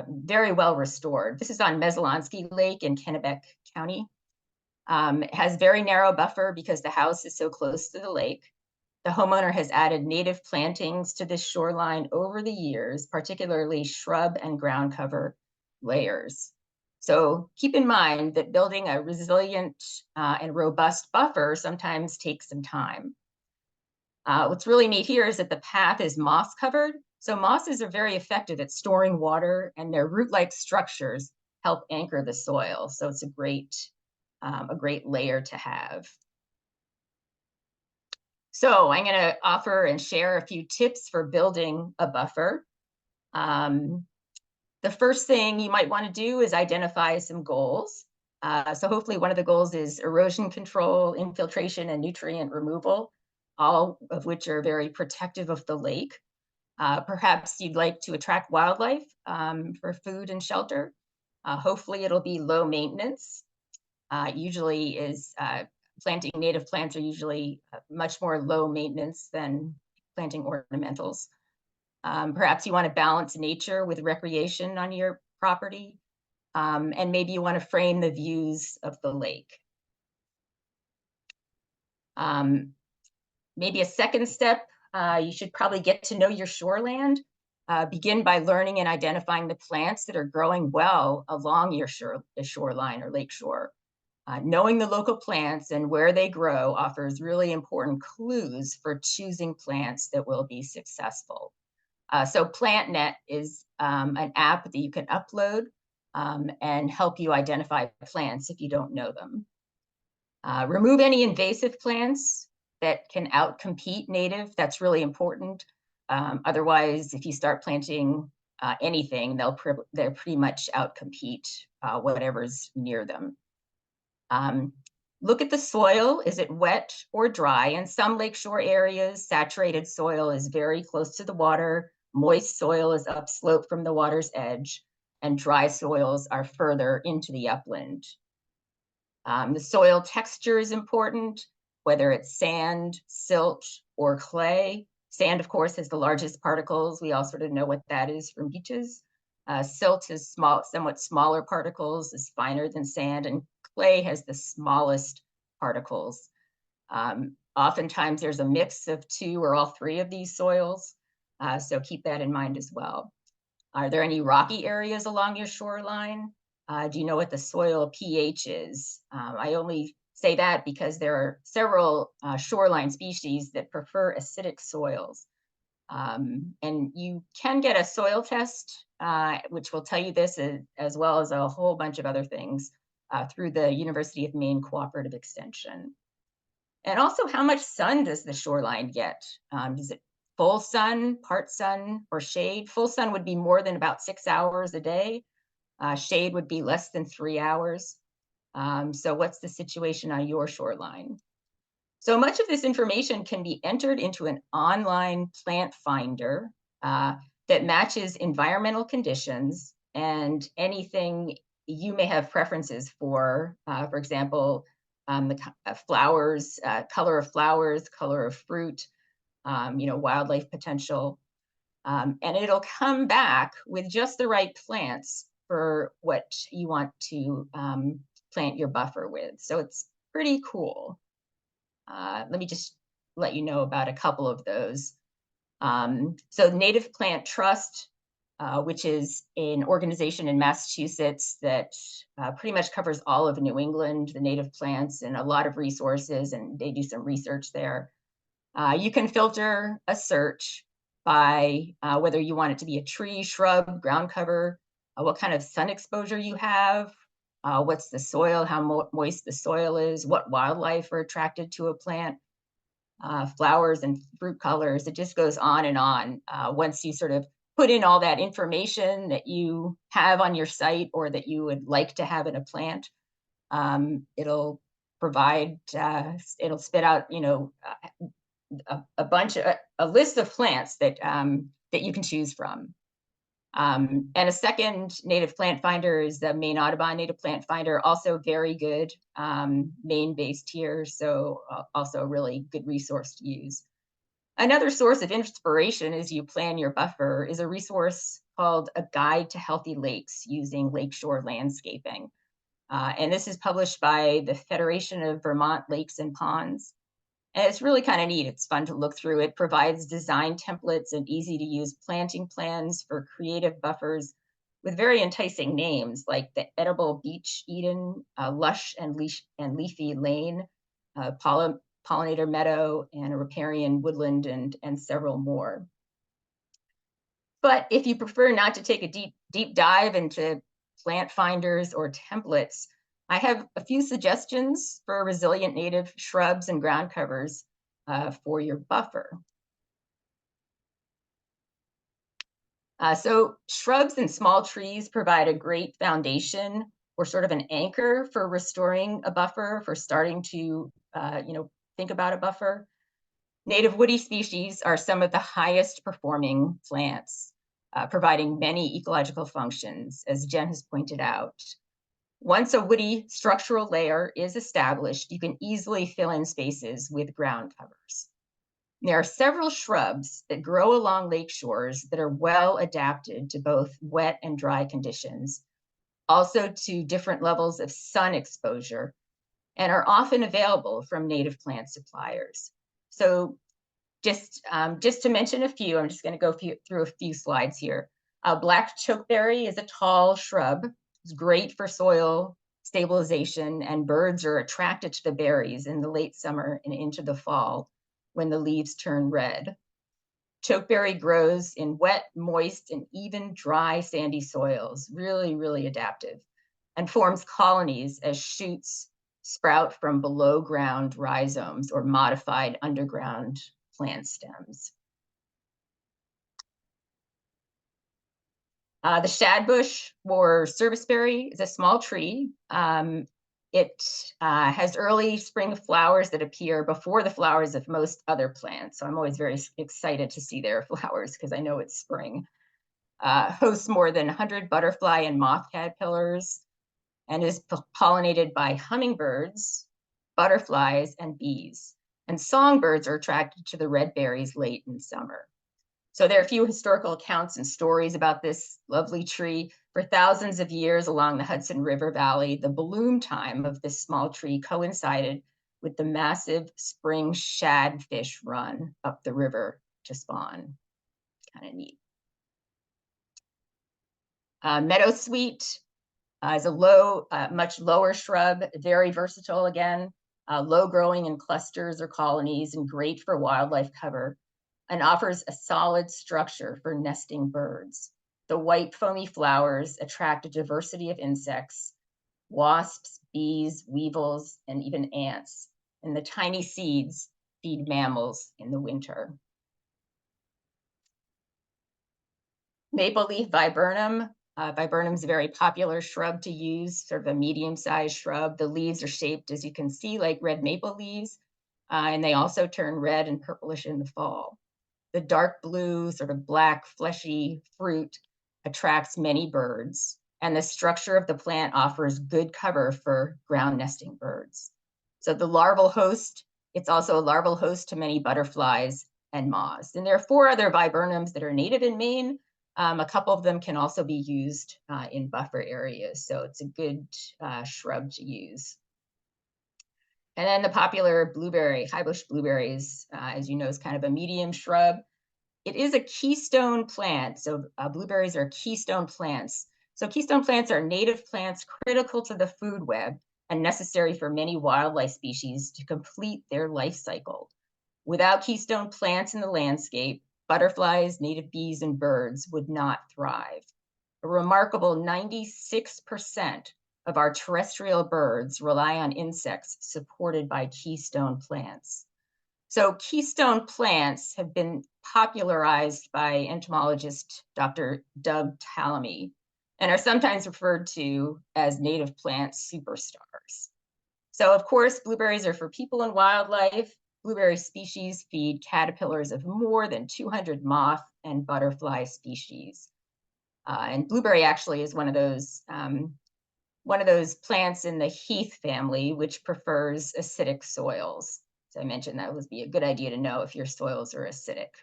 very well restored. This is on Mesolonsky Lake in Kennebec County. It has very narrow buffer because the house is so close to the lake. The homeowner has added native plantings to this shoreline over the years, particularly shrub and ground cover layers. So keep in mind that building a resilient and robust buffer sometimes takes some time. What's really neat here is that the path is moss covered. So mosses are very effective at storing water, and their root-like structures help anchor the soil. So it's a great layer to have. So I'm going to offer and share a few tips for building a buffer. The first thing you might want to do is identify some goals. So hopefully one of the goals is erosion control, infiltration, and nutrient removal, all of which are very protective of the lake. Perhaps you'd like to attract wildlife for food and shelter. Hopefully it'll be low maintenance. Usually is planting native plants are usually much more low maintenance than planting ornamentals. Perhaps you want to balance nature with recreation on your property, and maybe you want to frame the views of the lake. Maybe a second step, you should probably get to know your shoreland. Begin by learning and identifying the plants that are growing well along your shoreline or lakeshore. Knowing the local plants and where they grow offers really important clues for choosing plants that will be successful. So PlantNet is an app that you can upload and help you identify plants if you don't know them. Remove any invasive plants that can outcompete native. That's really important. Otherwise, if you start planting anything, they'll pretty much outcompete whatever's near them. Look at the soil. Is it wet or dry? In some lakeshore areas, saturated soil is very close to the water. Moist soil is upslope from the water's edge, and dry soils are further into the upland. The soil texture is important, whether it's sand, silt, or clay. Sand, of course, has the largest particles. We all sort of know what that is from beaches. Silt is somewhat smaller particles, is finer than sand, and clay has the smallest particles. Oftentimes there's a mix of two or all three of these soils, so keep that in mind as well. Are there any rocky areas along your shoreline? Do you know what the soil pH is? I only say that because there are several shoreline species that prefer acidic soils. And you can get a soil test, which will tell you this as well as a whole bunch of other things through the University of Maine Cooperative Extension. And also, how much sun does the shoreline get? Is it full sun, part sun, or shade? Full sun would be more than about 6 hours a day. Shade would be less than 3 hours. So what's the situation on your shoreline? So much of this information can be entered into an online plant finder that matches environmental conditions and anything you may have preferences for example, the flowers, color of flowers, color of fruit, wildlife potential. And it'll come back with just the right plants for what you want to plant your buffer with. So it's pretty cool. Let me just let you know about a couple of those. So Native Plant Trust, which is an organization in Massachusetts that pretty much covers all of New England, the native plants, and a lot of resources, and they do some research there. You can filter a search by whether you want it to be a tree, shrub, ground cover, what kind of sun exposure you have, what's the soil, how moist the soil is, what wildlife are attracted to a plant, flowers and fruit colors. It just goes on and on. Once you sort of put in all that information that you have on your site or that you would like to have in a plant, it'll provide, it'll spit out, you know, a list of plants that that you can choose from. And a second native plant finder is the Maine Audubon Native Plant Finder, also very good, Maine-based here, so also a really good resource to use. Another source of inspiration as you plan your buffer is a resource called A Guide to Healthy Lakes using Lakeshore Landscaping. And this is published by the Federation of Vermont Lakes and Ponds. And it's really kind of neat. It's fun to look through. It provides design templates and easy to use planting plans for creative buffers with very enticing names like the Edible Beech Eden, Lush and Leafy Lane, Pollinator Meadow, and a Riparian Woodland, and several more. But if you prefer not to take a deep dive into plant finders or templates, I have a few suggestions for resilient native shrubs and ground covers for your buffer. So shrubs and small trees provide a great foundation or sort of an anchor for restoring a buffer, for starting to you know, think about a buffer. Native woody species are some of the highest performing plants, providing many ecological functions, as Jen has pointed out. Once a woody structural layer is established, you can easily fill in spaces with ground covers. There are several shrubs that grow along lake shores that are well adapted to both wet and dry conditions, also to different levels of sun exposure, and are often available from native plant suppliers. So just to mention a few, I'm just going to go through a few slides here. Black chokeberry is a tall shrub. It's great for soil stabilization, and birds are attracted to the berries in the late summer and into the fall when the leaves turn red. Chokeberry grows in wet, moist, and even dry sandy soils, really, really adaptive, and forms colonies as shoots sprout from below ground rhizomes or modified underground plant stems. The shadbush or serviceberry is a small tree. It has early spring flowers that appear before the flowers of most other plants. So I'm always very excited to see their flowers because I know it's spring. Hosts more than 100 butterfly and moth caterpillars and is pollinated by hummingbirds, butterflies, and bees. And songbirds are attracted to the red berries late in summer. So there are a few historical accounts and stories about this lovely tree. For thousands of years along the Hudson River Valley, the bloom time of this small tree coincided with the massive spring shadfish run up the river to spawn. Kind of neat. Meadowsweet is a much lower shrub, very versatile again, low growing in clusters or colonies and great for wildlife cover, and offers a solid structure for nesting birds. The white foamy flowers attract a diversity of insects, wasps, bees, weevils, and even ants. And the tiny seeds feed mammals in the winter. Maple leaf viburnum. Viburnum is a very popular shrub to use, sort of a medium-sized shrub. The leaves are shaped, as you can see, like red maple leaves, and they also turn red and purplish in the fall. The dark blue, sort of black, fleshy fruit attracts many birds, and the structure of the plant offers good cover for ground nesting birds. So the larval host, it's also a larval host to many butterflies and moths. And there are 4 other viburnums that are native in Maine. A couple of them can also be used in buffer areas, so it's a good shrub to use. And then the popular blueberry, high bush blueberries, as you know, is kind of a medium shrub. It is a keystone plant, so blueberries are keystone plants. So keystone plants are native plants critical to the food web and necessary for many wildlife species to complete their life cycle. Without keystone plants in the landscape, butterflies, native bees, and birds would not thrive. A remarkable 96% of our terrestrial birds rely on insects supported by keystone plants. So keystone plants have been popularized by entomologist Dr. Doug Tallamy and are sometimes referred to as native plant superstars. So of course, blueberries are for people and wildlife. Blueberry species feed caterpillars of more than 200 moth and butterfly species. And blueberry actually is one of those plants in the heath family, which prefers acidic soils. So I mentioned that would be a good idea to know if your soils are acidic.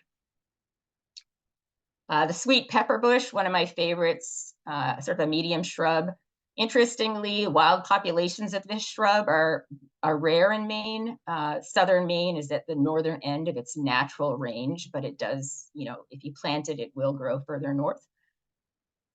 The sweet pepper bush, one of my favorites, sort of a medium shrub. Interestingly, wild populations of this shrub are rare in Maine. Southern Maine is at the northern end of its natural range, but it does, if you plant it, it will grow further north.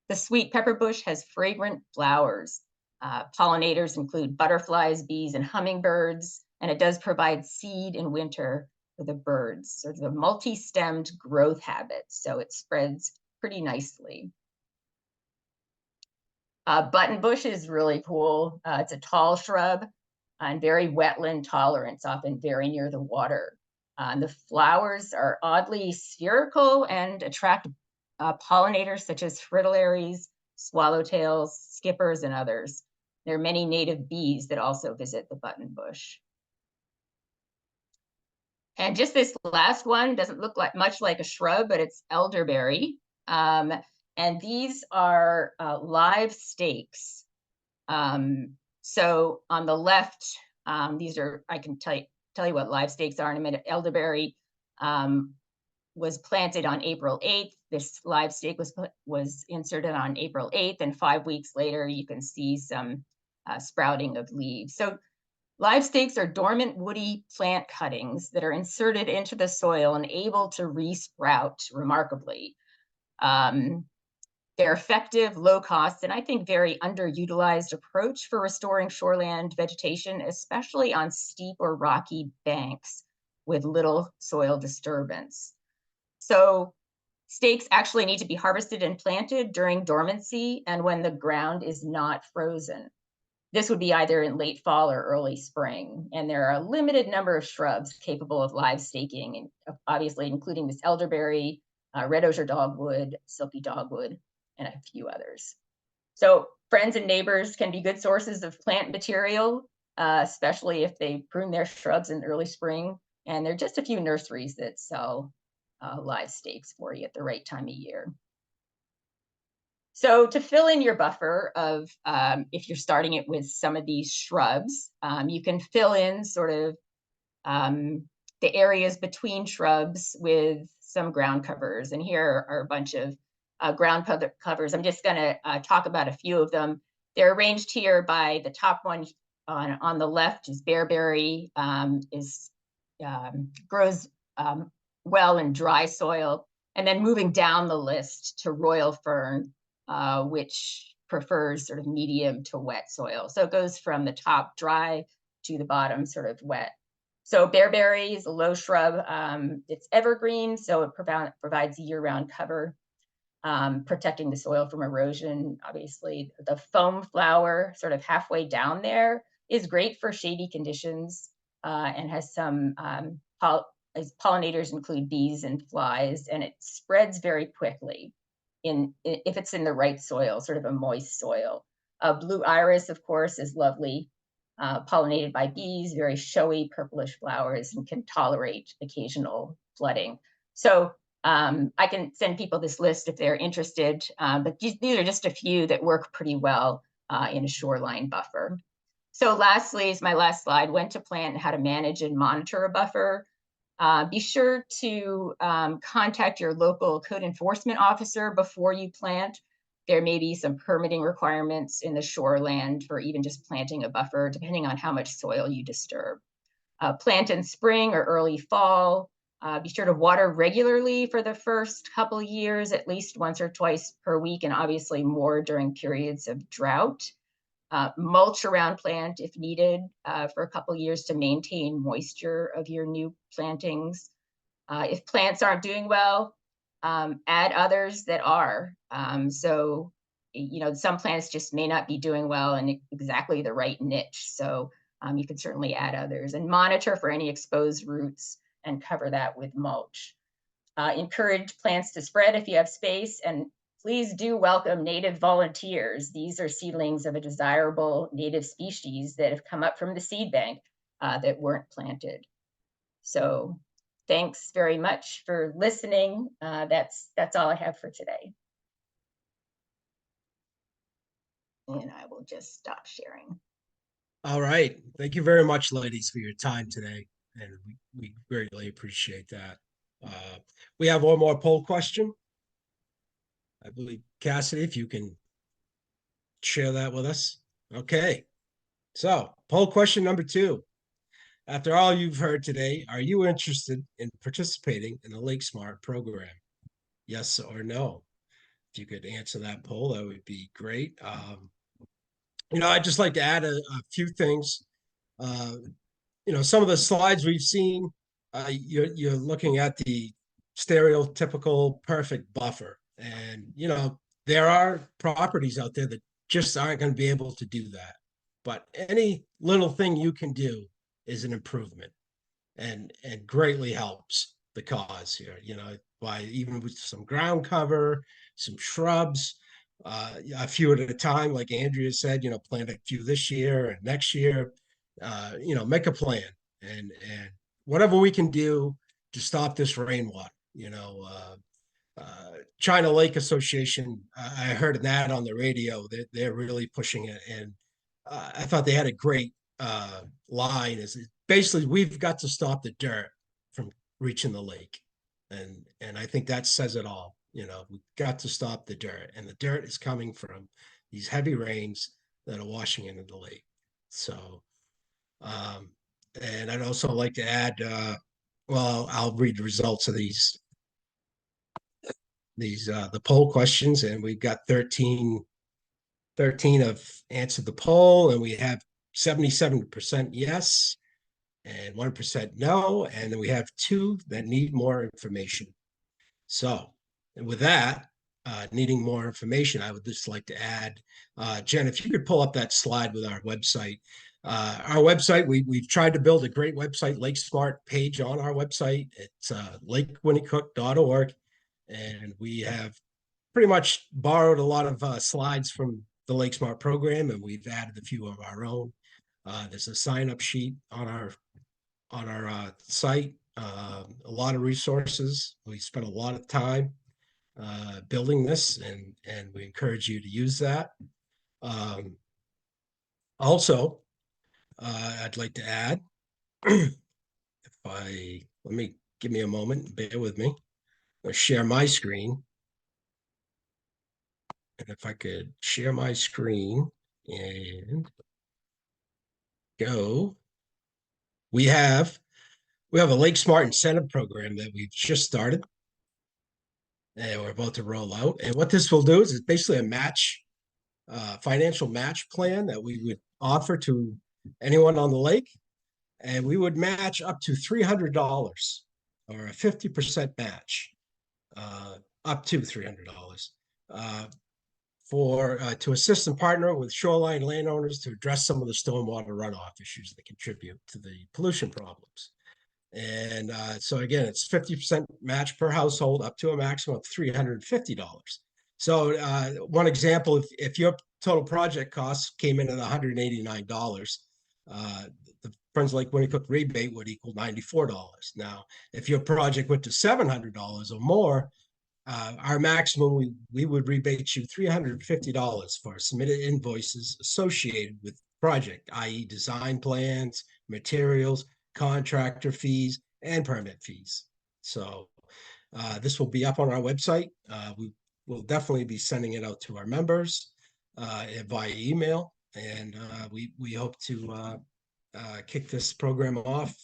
The sweet pepper bush has fragrant flowers. Pollinators include butterflies, bees, and hummingbirds, and it does provide seed in winter for the birds, sort of a multi-stemmed growth habit, so it spreads pretty nicely. Button bush is really cool. It's a tall shrub and very wetland tolerant. It's often very near the water. The flowers are oddly spherical and attract pollinators such as fritillaries, swallowtails, skippers, and others. There are many native bees that also visit the button bush. And just this last one doesn't look much like a shrub, but it's elderberry. And these are live stakes. So on the left, these are, I can tell you what live stakes are in a minute. Elderberry was planted on April 8th. This live stake was inserted on April 8th, and 5 weeks later, you can see some sprouting of leaves. So live stakes are dormant woody plant cuttings that are inserted into the soil and able to re-sprout remarkably. They're effective, low cost, and I think very underutilized approach for restoring shoreland vegetation, especially on steep or rocky banks with little soil disturbance. So stakes actually need to be harvested and planted during dormancy and when the ground is not frozen. This would be either in late fall or early spring. And there are a limited number of shrubs capable of live staking, and obviously including this elderberry, red osier dogwood, silky dogwood, and a few others. So friends and neighbors can be good sources of plant material, especially if they prune their shrubs in early spring. And there are just a few nurseries that sell live stakes for you at the right time of year. So to fill in your buffer of, if you're starting it with some of these shrubs, you can fill in sort of the areas between shrubs with some ground covers. And here are a bunch of ground covers. I'm just going to talk about a few of them. They're arranged here by the top one on the left is bearberry, grows well in dry soil. And then moving down the list to royal fern, which prefers sort of medium to wet soil. So it goes from the top dry to the bottom sort of wet. So bearberry is a low shrub. It's evergreen, so it provides year-round cover, protecting the soil from erosion. Obviously, the foam flower, sort of halfway down there, is great for shady conditions and has some pollinators include bees and flies, and it spreads very quickly if it's in the right soil, sort of a moist soil. Blue iris, of course, is lovely, pollinated by bees, very showy purplish flowers, and can tolerate occasional flooding. So I can send people this list if they're interested, but these are just a few that work pretty well in a shoreline buffer. So lastly, is my last slide, when to plant and how to manage and monitor a buffer. Be sure to contact your local code enforcement officer before you plant. There may be some permitting requirements in the shoreland for even just planting a buffer, depending on how much soil you disturb. Plant in spring or early fall. Be sure to water regularly for the first couple of years, at least once or twice per week, and obviously more during periods of drought. Mulch around plant if needed for a couple of years to maintain moisture of your new plantings. If plants aren't doing well, add others that are. So some plants just may not be doing well in exactly the right niche. So you can certainly add others and monitor for any exposed roots and cover that with mulch. Encourage plants to spread if you have space, and please do welcome native volunteers. These are seedlings of a desirable native species that have come up from the seed bank that weren't planted. So thanks very much for listening. That's all I have for today. And I will just stop sharing. All right. Thank you very much, ladies, for your time today. And we greatly appreciate that. We have one more poll question. I believe, Cassidy, if you can share that with us. Okay. So, poll question number 2. After all you've heard today, are you interested in participating in the LakeSmart program? Yes or no? If you could answer that poll, that would be great. I'd just like to add a few things. Some of the slides we've seen, you're looking at the stereotypical perfect buffer. And, there are properties out there that just aren't going to be able to do that. But any little thing you can do is an improvement and greatly helps the cause here, by even with some ground cover, some shrubs, a few at a time, like Andrea said, plant a few this year and next year, make a plan and whatever we can do to stop this rainwater, China Lake Association, I heard an ad on the radio that they're really pushing it. And I thought they had a great line is basically, we've got to stop the dirt from reaching the lake. And I think that says it all. We've got to stop the dirt, and the dirt is coming from these heavy rains that are washing into the lake. So, and I'd also like to add, I'll read the results of these the poll questions, and we've got 13 have answered the poll, and we have 77% yes and 1% no, and then we have 2 that need more information. So, and with that, needing more information, I would just like to add, Jen, if you could pull up that slide with our website. Our website, we've tried to build a great website, LakeSmart page on our website. It's lakewinnecook.org, and we have pretty much borrowed a lot of slides from the LakeSmart program, and we've added a few of our own. There's a sign-up sheet on our site. A lot of resources. We spent a lot of time building this, and we encourage you to use that. Also, I'd like to add, give me a moment, bear with me. I'll share my screen. And if I could share my screen and go, we have a LakeSmart incentive program that we've just started, and we're about to roll out. And what this will do is it's basically a match, financial match plan that we would offer to anyone on the lake, and we would match up to $300 or a 50% match, up to $300. To assist and partner with shoreline landowners to address some of the stormwater runoff issues that contribute to the pollution problems. And so again, it's 50% match per household up to a maximum of $350. So one example, if your total project costs came in at $189, the Friends of Lake Winnecook rebate would equal $94. Now, if your project went to $700 or more, our maximum, we would rebate you $350 for submitted invoices associated with project, i.e. design plans, materials, contractor fees, and permit fees. So this will be up on our website. We will definitely be sending it out to our members via email, and we hope to kick this program off,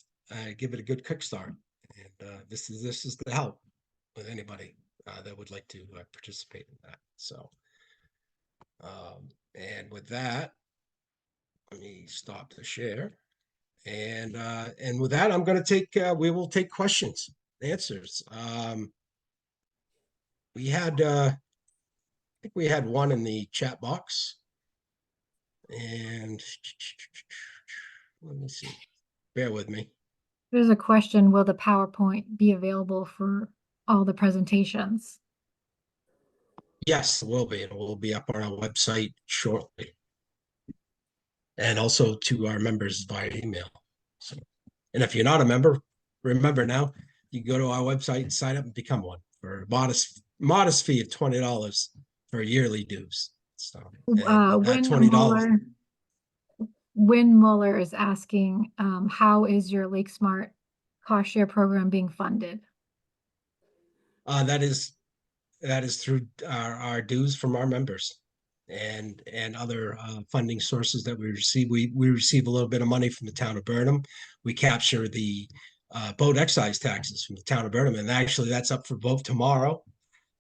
give it a good kickstart. And this is the help with anybody that would like to participate in that. So, and with that, let me stop the share. And with that, I'm going to take, we will take questions, answers. We had think we had one in the chat box. And let me see. Bear with me. There's a question, will the PowerPoint be available for all the presentations? Yes, it will be. It will be up on our website shortly. And also to our members via email. So, and if you're not a member, remember now, you go to our website, sign up and become one for a modest fee of $20 for yearly dues. So, and that $20. Win Muller is asking, how is your LakeSmart cost share program being funded? That is through our dues from our members and other funding sources that we receive. We receive a little bit of money from the town of Burnham. We capture the boat excise taxes from the town of Burnham, and actually that's up for vote tomorrow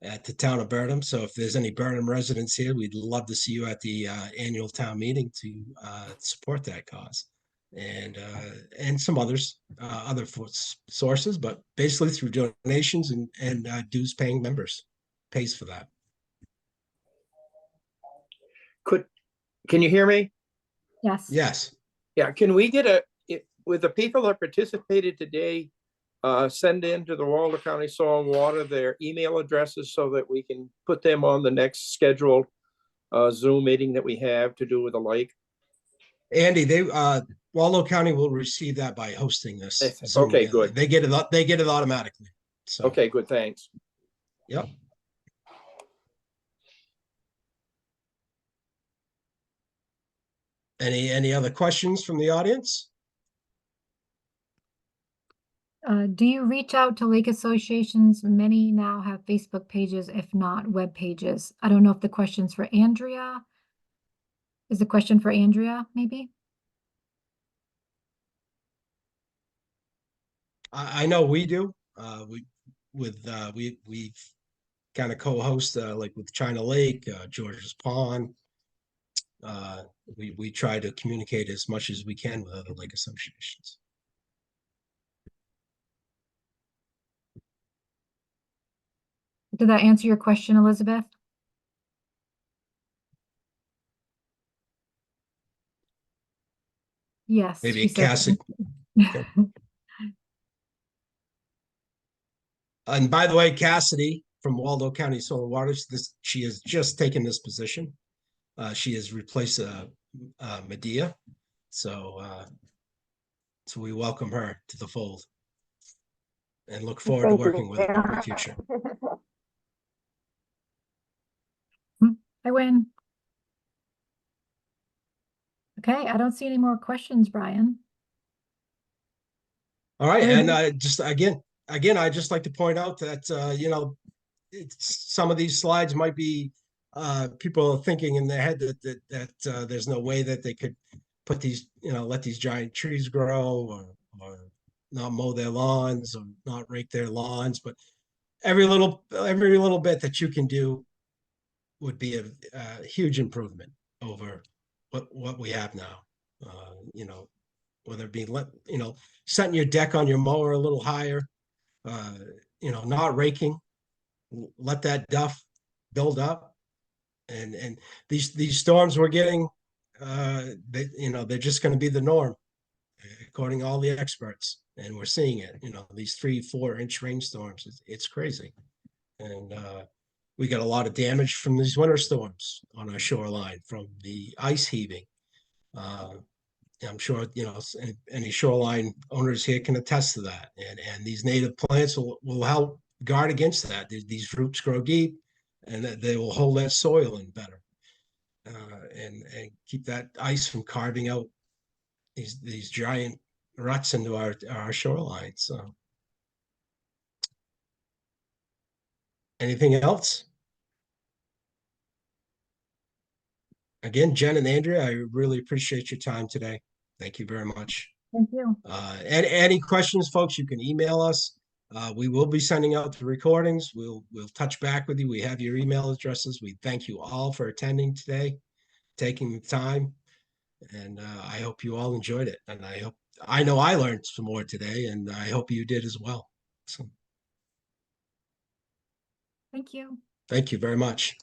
at the town of Burnham. So if there's any Burnham residents here, we'd love to see you at the annual town meeting to support that cause. And some others, other sources, but basically through donations and dues paying members pays for that. Can you hear me? Yes. Yes. Yeah, can we get with the people that participated today, send in to the Waldo County Soil and Water their email addresses so that we can put them on the next scheduled Zoom meeting that we have to do with the lake? Andy, Waldo County will receive that by hosting this Zoom. Okay, good. They get it automatically. So okay, good, thanks. Yep. Any other questions from the audience? Do you reach out to lake associations? Many now have Facebook pages, if not web pages. I don't know if the question's for Andrea. Is the question for Andrea, maybe? I know we do. We've kind of co-host like with China Lake, George's Pond. We try to communicate as much as we can with other lake associations. Did that answer your question, Elizabeth? Yes. Maybe she said Cassidy. so. And by the way, Cassidy from Waldo County Soil and Water, she has just taken this position. She has replaced Medea. So we welcome her to the fold and look forward to working with her in the future. I win. Okay, I don't see any more questions, Brian. All right, and I just again, I just like to point out that some of these slides might be people are thinking in their head that there's no way that they could put these, let these giant trees grow or not mow their lawns or not rake their lawns, but every little bit that you can do would be a huge improvement over what we have now. Whether it be setting your deck on your mower a little higher, not raking, let that duff build up, and these storms we're getting, they're just going to be the norm, according to all the experts, and we're seeing it. These 3-4 inch rainstorms, it's crazy, and we got a lot of damage from these winter storms on our shoreline from the ice heaving. I'm sure any shoreline owners here can attest to that, and these native plants will help guard against that. These roots grow deep, and they will hold that soil in better, and keep that ice from carving out these giant ruts into our shoreline. So, anything else? Again, Jen and Andrea, I really appreciate your time today. Thank you very much. Thank you. And any questions, folks, you can email us. We will be sending out the recordings. We'll touch back with you. We have your email addresses. We thank you all for attending today, taking the time, and I hope you all enjoyed it. And I know I learned some more today, and I hope you did as well. So, Thank you. thank you very much.